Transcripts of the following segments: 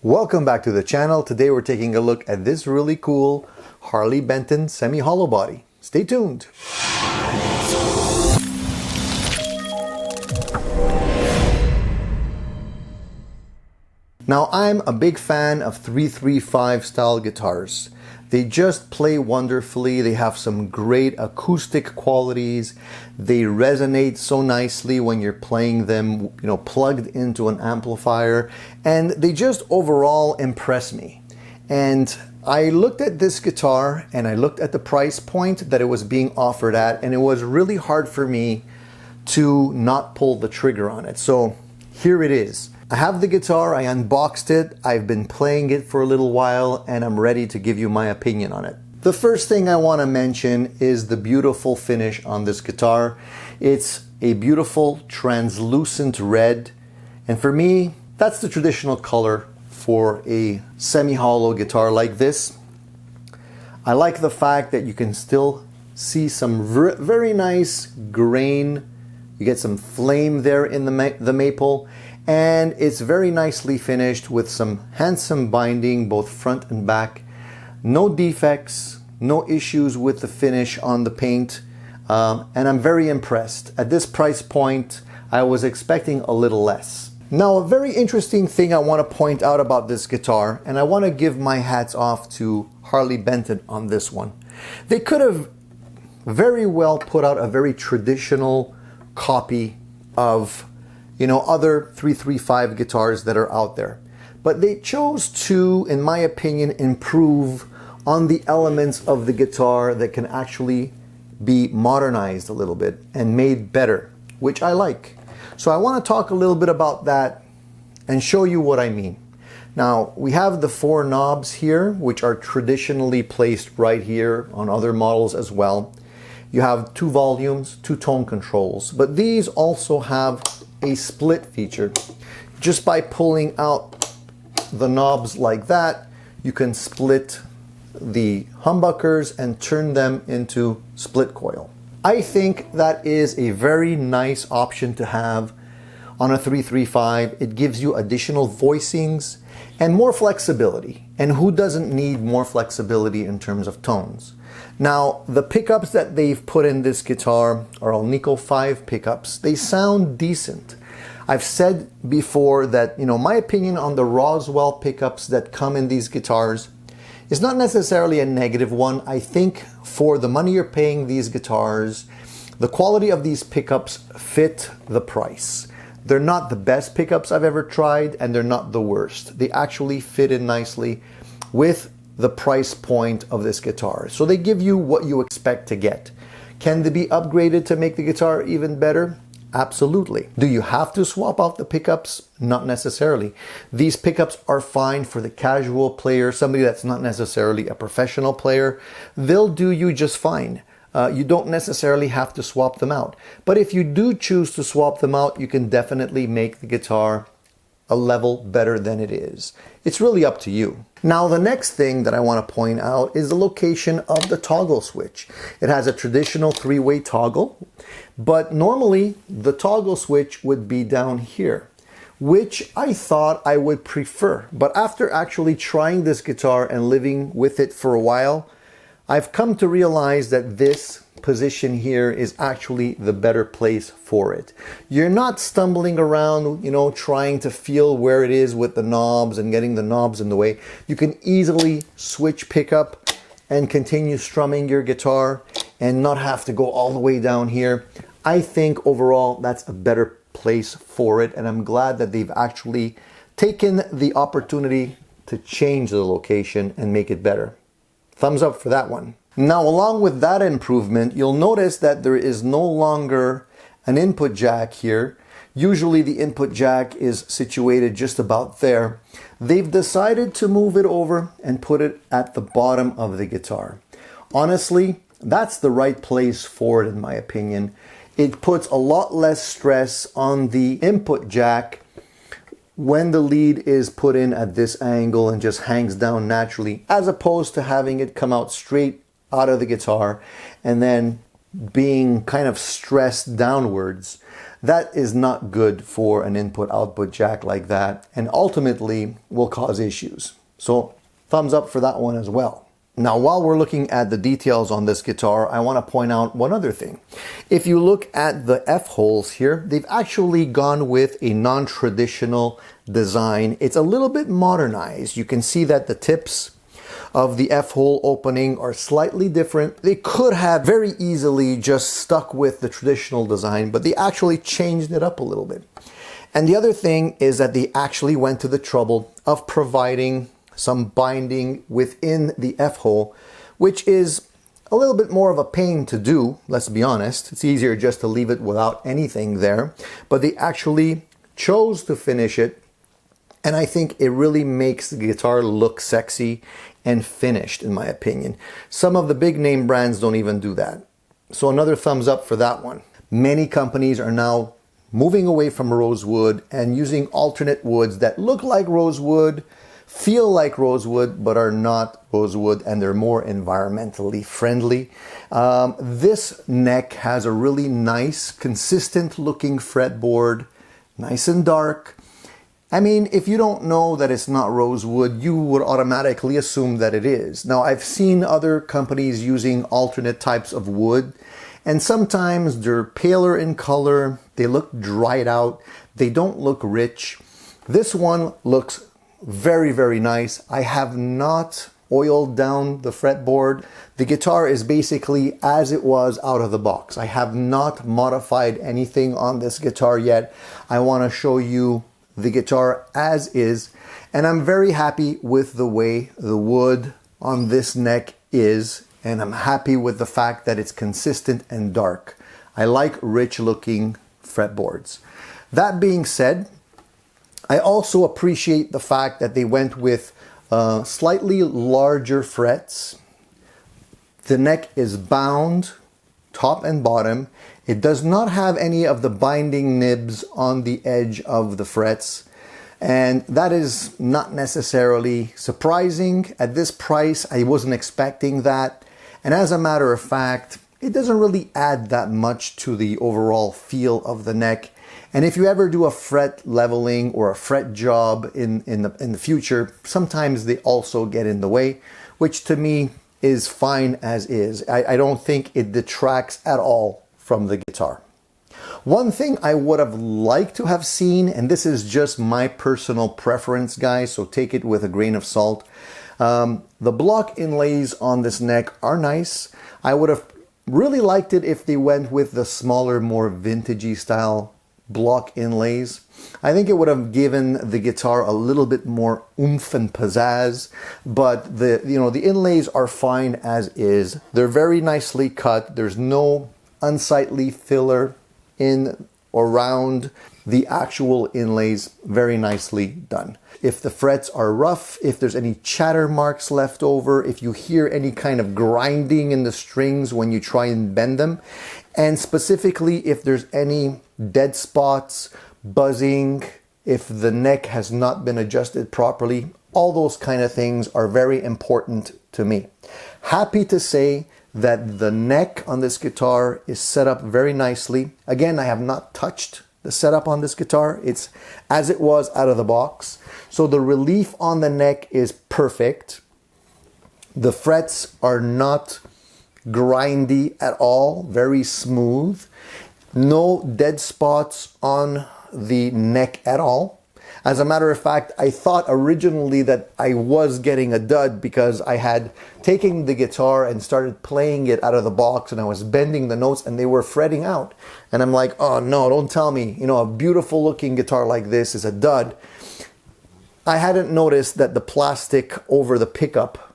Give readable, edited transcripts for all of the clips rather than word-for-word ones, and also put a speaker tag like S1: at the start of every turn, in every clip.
S1: Welcome back to the channel. Today we're taking a look at this really cool Harley Benton semi-hollow body. Stay tuned. Now I'm a big fan of 335 style guitars. They just play wonderfully. They have some great acoustic qualities. They resonate so nicely when you're playing them, plugged into an amplifier, and they just overall impress me. And I looked at this guitar and I looked at the price point that it was being offered at, and it was really hard for me to not pull the trigger on it. So here it is. I have the guitar, I unboxed it, I've been playing it for a little while, and I'm ready to give you my opinion on it. The first thing I want to mention is the beautiful finish on this guitar. It's a beautiful translucent red, and for me, that's the traditional color for a semi-hollow guitar like this. I like the fact that you can still see some very nice grain. You get some flame there in the maple. And it's very nicely finished with some handsome binding, both front and back. No defects, no issues with the finish on the paint, and I'm very impressed. At this price point, I was expecting a little less. Now, a very interesting thing I want to point out about this guitar, and I want to give my hats off to Harley Benton on this one. They could have very well put out a very traditional copy of other 335 guitars that are out there. But they chose to, in my opinion, improve on the elements of the guitar that can actually be modernized a little bit and made better, which I like. So I want to talk a little bit about that and show you what I mean. Now, we have the 4 knobs here, which are traditionally placed right here on other models as well. You have 2 volumes, 2 tone controls, but these also have a split feature. Just by pulling out the knobs like that, you can split the humbuckers and turn them into split coil. I think that is a very nice option to have on a 335. It gives you additional voicings and more flexibility. And who doesn't need more flexibility in terms of tones? Now, the pickups that they've put in this guitar are Alnico 5 pickups. They sound decent. I've said before that, my opinion on the Roswell pickups that come in these guitars is not necessarily a negative one. I think for the money you're paying these guitars, the quality of these pickups fit the price. They're not the best pickups I've ever tried, and they're not the worst. They actually fit in nicely with the price point of this guitar. So they give you what you expect to get. Can they be upgraded to make the guitar even better? Absolutely. Do you have to swap out the pickups? Not necessarily. These pickups are fine for the casual player, somebody that's not necessarily a professional player. They'll do you just fine. You don't necessarily have to swap them out. But if you do choose to swap them out, you can definitely make the guitar a level better than it is. It's really up to you. Now, the next thing that I want to point out is the location of the toggle switch. It has a traditional 3-way toggle, but normally the toggle switch would be down here, which I thought I would prefer. But after actually trying this guitar and living with it for a while, I've come to realize that this position here is actually the better place for it. You're not stumbling around, trying to feel where it is with the knobs and getting the knobs in the way. You can easily switch pickup and continue strumming your guitar and not have to go all the way down here. I think overall that's a better place for it, and I'm glad that they've actually taken the opportunity to change the location and make it better. Thumbs up for that one. Now, along with that improvement, you'll notice that there is no longer an input jack here. Usually the input jack is situated just about there. They've decided to move it over and put it at the bottom of the guitar. Honestly, that's the right place for it, in my opinion. It puts a lot less stress on the input jack when the lead is put in at this angle and just hangs down naturally, as opposed to having it come out straight out of the guitar and then being kind of stressed downwards. That is not good for an input-output jack like that, and ultimately will cause issues. So thumbs up for that one as well. Now, while we're looking at the details on this guitar, I want to point out one other thing. If you look at the F-holes here, they've actually gone with a non-traditional design. It's a little bit modernized. You can see that the tips of the F-hole opening are slightly different. They could have very easily just stuck with the traditional design, but they actually changed it up a little bit. And the other thing is that they actually went to the trouble of providing some binding within the F-hole, which is a little bit more of a pain to do, let's be honest. It's easier just to leave it without anything there, but they actually chose to finish it, and I think it really makes the guitar look sexy and finished, in my opinion. Some of the big name brands don't even do that. So another thumbs up for that one. Many companies are now moving away from rosewood and using alternate woods that look like rosewood, feel like rosewood, but are not rosewood, and they're more environmentally friendly. This neck has a really nice, consistent looking fretboard, nice and dark. I mean, if you don't know that it's not rosewood, you would automatically assume that it is. Now, I've seen other companies using alternate types of wood, and sometimes they're paler in color, they look dried out, they don't look rich. This one looks very, very nice. I have not oiled down the fretboard. The guitar is basically as it was out of the box. I have not modified anything on this guitar yet. I want to show you the guitar as is, and I'm very happy with the way the wood on this neck is, and I'm happy with the fact that it's consistent and dark. I like rich looking fretboards. That being said, I also appreciate the fact that they went with slightly larger frets. The neck is bound top and bottom. It does not have any of the binding nibs on the edge of the frets, and that is not necessarily surprising. At this price, I wasn't expecting that, and as a matter of fact, it doesn't really add that much to the overall feel of the neck. And if you ever do a fret leveling or a fret job in the future, sometimes they also get in the way, which to me is fine as is. I don't think it detracts at all from the guitar. One thing I would have liked to have seen, and this is just my personal preference, guys, so take it with a grain of salt. The block inlays on this neck are nice. I would have really liked it if they went with the smaller, more vintagey style block inlays. I think it would have given the guitar a little bit more oomph and pizzazz, but the inlays are fine as is. They're very nicely cut. There's no unsightly filler in or around the actual inlays. Very nicely done. If the frets are rough, if there's any chatter marks left over, if you hear any kind of grinding in the strings when you try and bend them, and specifically if there's any dead spots, buzzing, if the neck has not been adjusted properly, all those kind of things are very important to me. Happy to say that the neck on this guitar is set up very nicely. Again, I have not touched the setup on this guitar. It's as it was out of the box. So the relief on the neck is perfect. The frets are not grindy at all, very smooth. No dead spots on the neck at all. As a matter of fact, I thought originally that I was getting a dud because I had taken the guitar and started playing it out of the box, and I was bending the notes and they were fretting out. And I'm like, oh no, don't tell me, a beautiful looking guitar like this is a dud. I hadn't noticed that the plastic over the pickup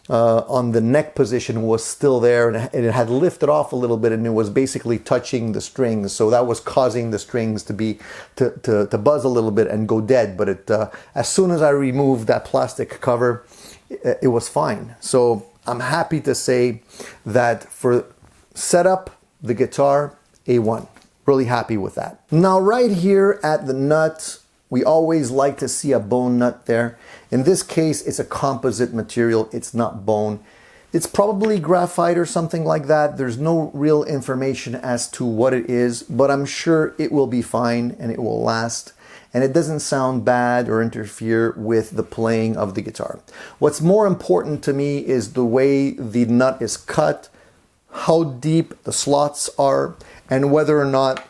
S1: on the neck position was still there, and it had lifted off a little bit, and it was basically touching the strings, so that was causing the strings to buzz a little bit and go dead. But as soon as I removed that plastic cover, it was fine. So I'm happy to say that for setup, the guitar, A1. Really happy with that. Now right here at the nut, we always like to see a bone nut there. In this case, it's a composite material, it's not bone. It's probably graphite or something like that. There's no real information as to what it is, but I'm sure it will be fine and it will last. And it doesn't sound bad or interfere with the playing of the guitar. What's more important to me is the way the nut is cut, how deep the slots are, and whether or not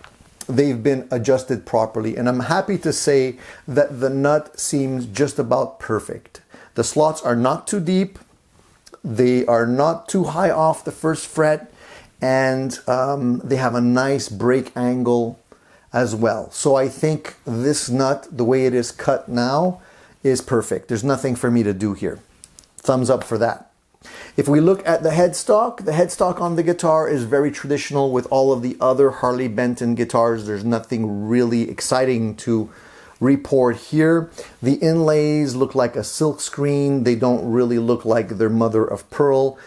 S1: they've been adjusted properly. And I'm happy to say that the nut seems just about perfect. The slots are not too deep. They are not too high off the first fret, and they have a nice break angle as well. So I think this nut, the way it is cut now, is perfect. There's nothing for me to do here. Thumbs up for that. If we look at the headstock on the guitar is very traditional with all of the other Harley Benton guitars. There's nothing really exciting to report here. The inlays look like a silk screen. They don't really look like they're mother of pearl.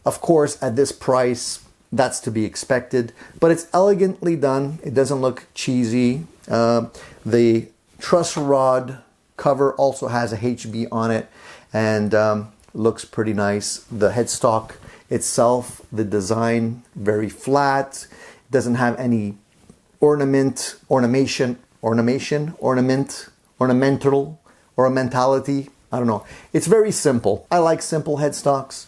S1: Of course, at this price, that's to be expected, but it's elegantly done. It doesn't look cheesy. The truss rod cover also has a HB on it, and looks pretty nice. The headstock itself, the design, very flat. Doesn't have any ornamentality. I don't know. It's very simple. I like simple headstocks.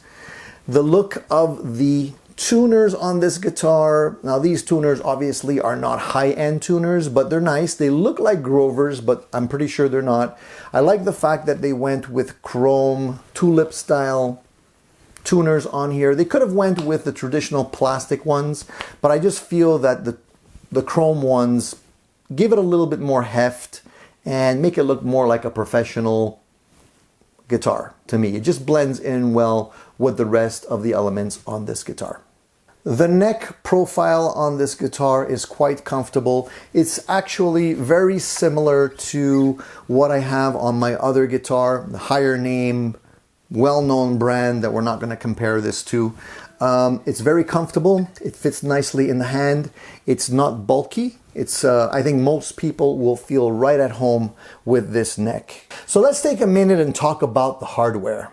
S1: The look of the tuners on this guitar. Now these tuners obviously are not high-end tuners, but they're nice. They look like Grovers, but I'm pretty sure they're not. I like the fact that they went with chrome tulip style tuners on here. They could have went with the traditional plastic ones, but I just feel that the chrome ones give it a little bit more heft and make it look more like a professional guitar to me. It just blends in well with the rest of the elements on this guitar. The neck profile on this guitar is quite comfortable. It's actually very similar to what I have on my other guitar, the higher name, well-known brand that we're not going to compare this to. It's very comfortable. It fits nicely in the hand. It's not bulky. It's I think most people will feel right at home with this neck. So let's take a minute and talk about the hardware.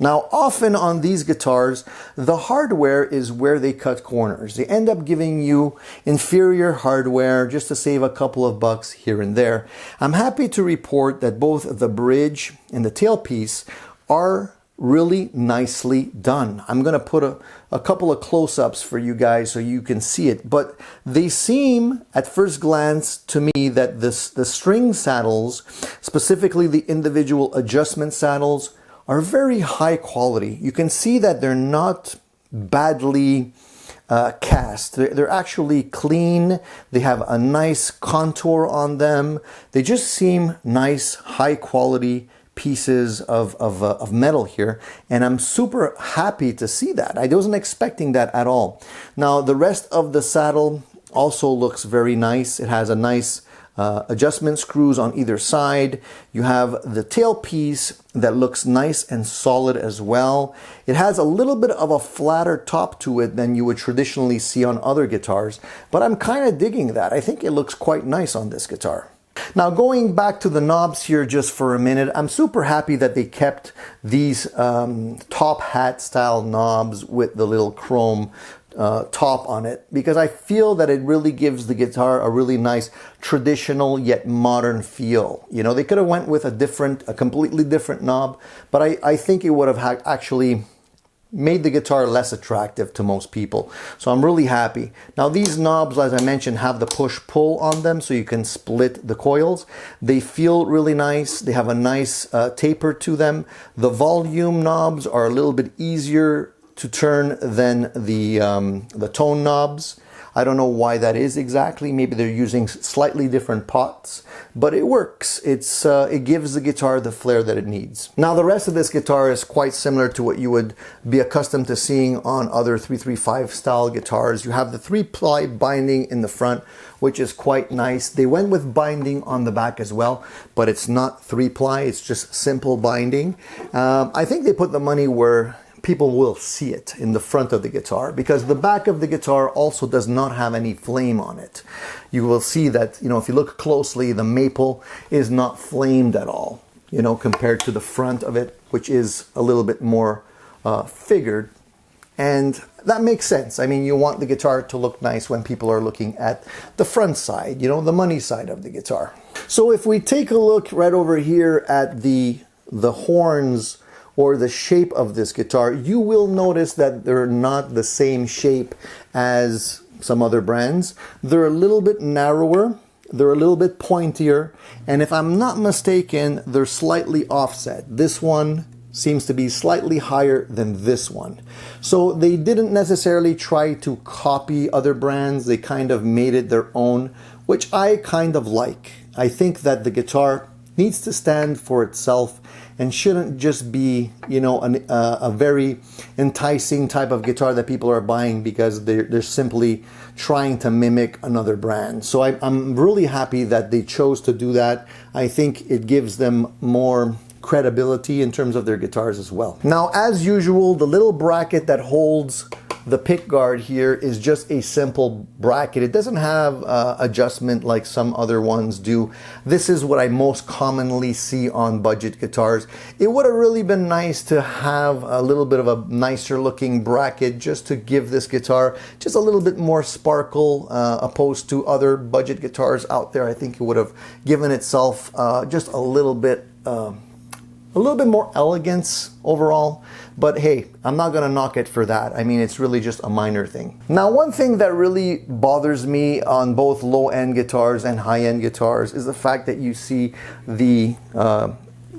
S1: Now, often on these guitars, the hardware is where they cut corners. They end up giving you inferior hardware just to save a couple of bucks here and there. I'm happy to report that both the bridge and the tailpiece are really nicely done. I'm going to put a couple of close-ups for you guys so you can see it, but they seem at first glance to me that the string saddles, specifically the individual adjustment saddles, are very high quality. You can see that they're not badly cast. They're actually clean. They have a nice contour on them. They just seem nice, high quality pieces of metal here, and I'm super happy to see that. I wasn't expecting that at all. Now, the rest of the saddle also looks very nice. It has a nice adjustment screws on either side. You have the tailpiece that looks nice and solid as well. It has a little bit of a flatter top to it than you would traditionally see on other guitars, but I'm kind of digging that. I think it looks quite nice on this guitar. Now, going back to the knobs here just for a minute, I'm super happy that they kept these top hat style knobs with the little chrome top on it, because I feel that it really gives the guitar a really nice traditional yet modern feel. You know, they could have went with a completely different knob, but I think it would have actually made the guitar less attractive to most people. So I'm really happy. Now these knobs, as I mentioned, have the push-pull on them so you can split the coils. They feel really nice. They have a nice taper to them. The volume knobs are a little bit easier to turn than the tone knobs. I don't know why that is exactly. Maybe they're using slightly different pots, but it works. It gives the guitar the flair that it needs. Now, the rest of this guitar is quite similar to what you would be accustomed to seeing on other 335 style guitars. You have the 3-ply binding in the front, which is quite nice. They went with binding on the back as well, but it's not 3-ply. It's just simple binding. I think they put the money where people will see it, in the front of the guitar, because the back of the guitar also does not have any flame on it. You will see that, you know, if you look closely, the maple is not flamed at all, you know, compared to the front of it, which is a little bit more figured And that makes sense. I mean, you want the guitar to look nice when people are looking at the front side, you know, the money side of the guitar. So if we take a look right over here at the horns or the shape of this guitar, you will notice that they're not the same shape as some other brands. They're a little bit narrower, they're a little bit pointier, and if I'm not mistaken, they're slightly offset. This one seems to be slightly higher than this one. So they didn't necessarily try to copy other brands, they kind of made it their own, which I kind of like. I think that the guitar needs to stand for itself and shouldn't just be, you know, a very enticing type of guitar that people are buying because they're simply trying to mimic another brand. So I'm really happy that they chose to do that. I think it gives them more credibility in terms of their guitars as well. Now, as usual, the little bracket that holds the pick guard here is just a simple bracket. It doesn't have adjustment like some other ones do. This is what I most commonly see on budget guitars. It would have really been nice to have a little bit of a nicer looking bracket just to give this guitar just a little bit more sparkle opposed to other budget guitars out there. I think it would have given itself just a little bit more elegance overall, but hey, I'm not gonna knock it for that. I mean, it's really just a minor thing. Now, one thing that really bothers me on both low-end guitars and high-end guitars is the fact that you see the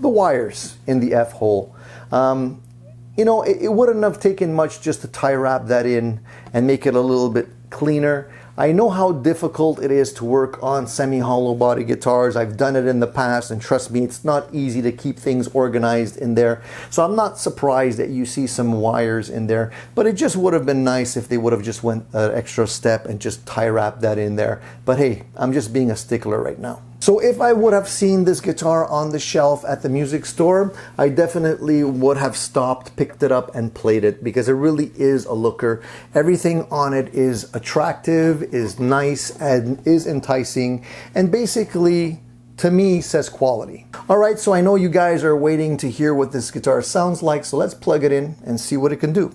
S1: wires in the F-hole. You know, it wouldn't have taken much just to tie wrap that in and make it a little bit cleaner. I know how difficult it is to work on semi-hollow body guitars. I've done it in the past, and trust me, it's not easy to keep things organized in there. So I'm not surprised that you see some wires in there, but it just would have been nice if they would have just went an extra step and just tie wrap that in there. But hey, I'm just being a stickler right now. So if I would have seen this guitar on the shelf at the music store, I definitely would have stopped, picked it up, and played it because it really is a looker. Everything on it is attractive, is nice, and is enticing, and basically, to me, says quality. All right, so I know you guys are waiting to hear what this guitar sounds like, so let's plug it in and see what it can do.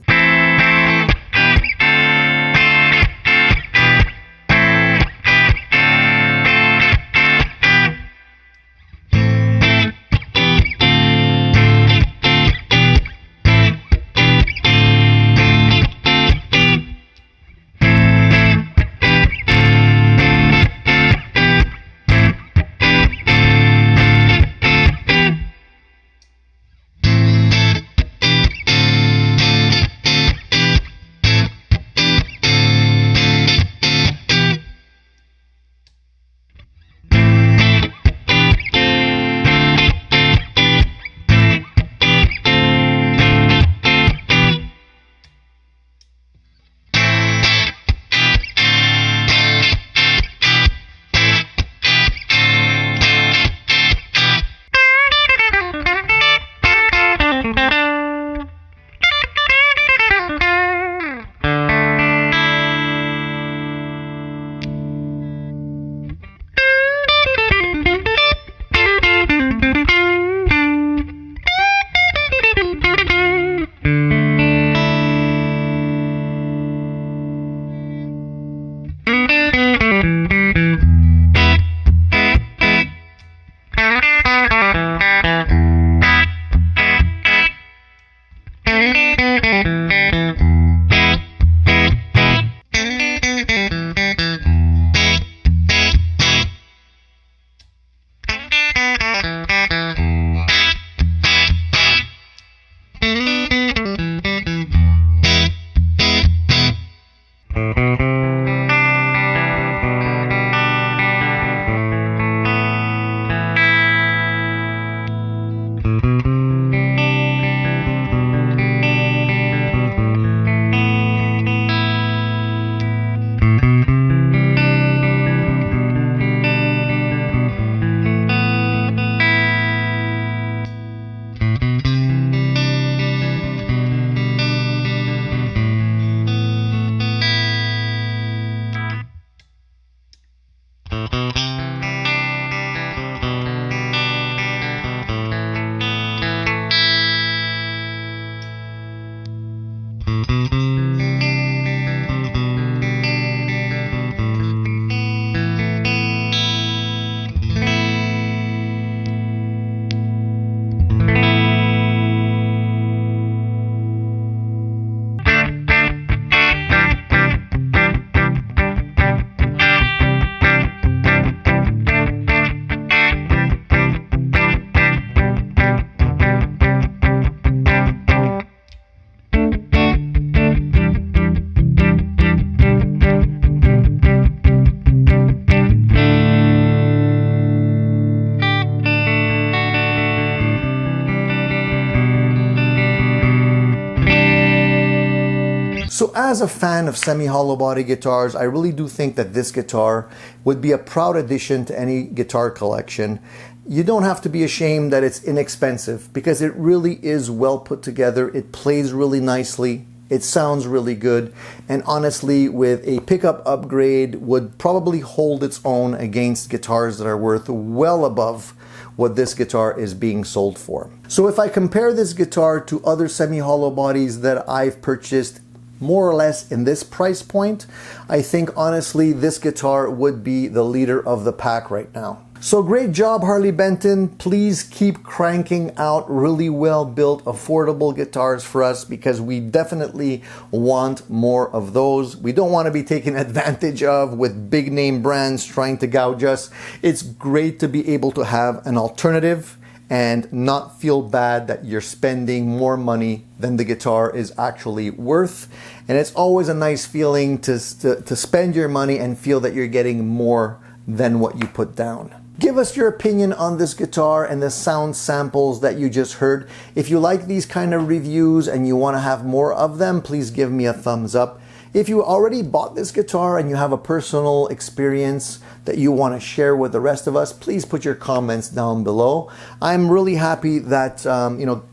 S1: So as a fan of semi-hollow body guitars, I really do think that this guitar would be a proud addition to any guitar collection. You don't have to be ashamed that it's inexpensive because it really is well put together. It plays really nicely. It sounds really good, and honestly, with a pickup upgrade, would probably hold its own against guitars that are worth well above what this guitar is being sold for. So if I compare this guitar to other semi-hollow bodies that I've purchased more or less in this price point, I think honestly this guitar would be the leader of the pack right now. So great job, Harley Benton. Please keep cranking out really well built, affordable guitars for us because we definitely want more of those. We don't want to be taken advantage of with big name brands trying to gouge us. It's great to be able to have an alternative and not feel bad that you're spending more money than the guitar is actually worth. And it's always a nice feeling to spend your money and feel that you're getting more than what you put down. Give us your opinion on this guitar and the sound samples that you just heard. If you like these kind of reviews and you want to have more of them, please give me a thumbs up. If you already bought this guitar and you have a personal experience that you want to share with the rest of us, please put your comments down below. I'm really happy that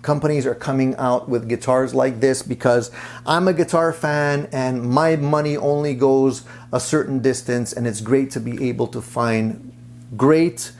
S1: companies are coming out with guitars like this because I'm a guitar fan and my money only goes a certain distance, and it's great to be able to find great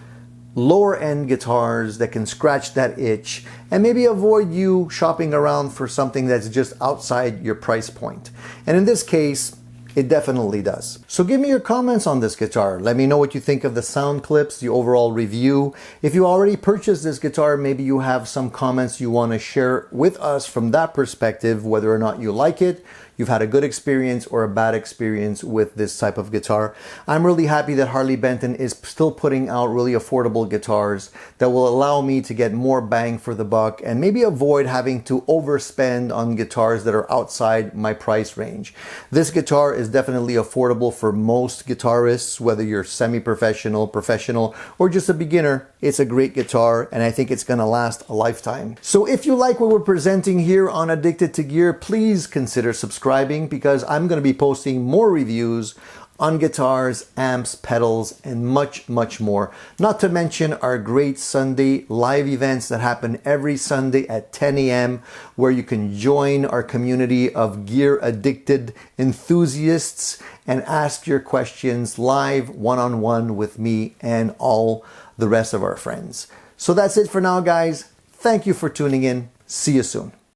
S1: lower end guitars that can scratch that itch and maybe avoid you shopping around for something that's just outside your price point. And in this case, it definitely does. So give me your comments on this guitar. Let me know what you think of the sound clips, the overall review. If you already purchased this guitar, maybe you have some comments you want to share with us from that perspective, whether or not you like it, you've had a good experience or a bad experience with this type of guitar. I'm really happy that Harley Benton is still putting out really affordable guitars that will allow me to get more bang for the buck and maybe avoid having to overspend on guitars that are outside my price range. This guitar is definitely affordable for most guitarists, whether you're semi-professional, professional, or just a beginner. It's a great guitar and I think it's gonna last a lifetime. So if you like what we're presenting here on Addicted to Gear, please consider subscribing because I'm going to be posting more reviews on guitars, amps, pedals, and much, much more. Not to mention our great Sunday live events that happen every Sunday at 10 a.m. where you can join our community of gear addicted enthusiasts and ask your questions live one-on-one with me and all the rest of our friends. So that's it for now, guys. Thank you for tuning in. See you soon.